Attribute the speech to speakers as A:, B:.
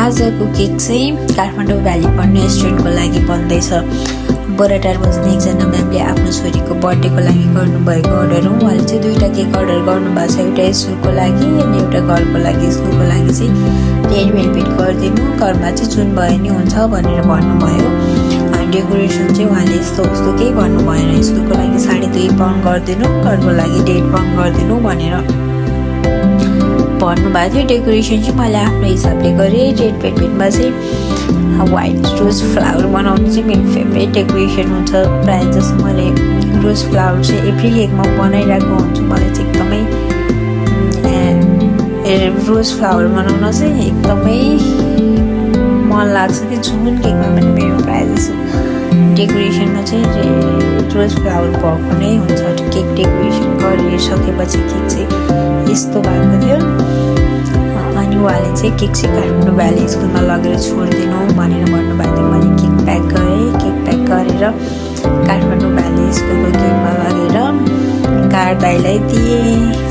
A: आजको केक चाहिँ काठमाडौँ भ्याली पढ्ने स्टुडेन्टको लागि बन्दैछ। बोराटार बस्ने एकजना म्यामले आफ्नो छोरीको बर्थडेको लागि गर्नुभएको अर्डर हो। उहाँले चाहिँ दुईवटा केक अर्डर गर्नुभएको छ, एउटा स्कुलको लागि अनि एउटा घरको लागि। स्कुलको लागि चाहिँ रेड भेलभेट गरिदिनु, घरमा चाहिँ जुन भए नि हुन्छ भनेर भन्नुभयो। डेकोरेसन चाहिँ उहाँले यस्तो उस्तो केही भन्नु भएन। स्कुलको लागि 2.5 पाउन्ड गरिदिनु, घरको लागि 1.5 पाउन्ड गरिदिनु भनेर भन्नुभएको थियो। डेकोरेसन चाहिँ मैले आफ्नो हिसाबले गरेँ। रेड भेलभेटमा चाहिँ व्हाइट रोज फ्लावर बनाउनु चाहिँ मेरो फेभरेट डेकोरेसन हुन्छ। प्रायः जस्तो मैले रोज फ्लावर चाहिँ एभ्री केकमा बनाइरहेको हुन्छु। मलाई चाहिँ एकदमै रोज फ्लावर बनाउन चाहिँ एकदमै मन लाग्छ कि जुन केकमा पनि मेरो प्रायः जस्तो डेकोरेसनमा चाहिँ रोज फ्लावर भएको नै हुन्छ। केक डेकोरेसन गरिसकेपछि केक चाहिँ यस्तो भएको थियो। अनि उहाँले चाहिँ केक चाहिँ काठमाडौँ भ्याली स्कुलमा लगेर छोडिदिनु भनेर भन्नुभएको थियो। मैले केक प्याक गरेँ। केक प्याक गरेर काठमाडौँ भ्याली स्कुलको गेटमा लगेर गार्ड दाइलाई दिएँ।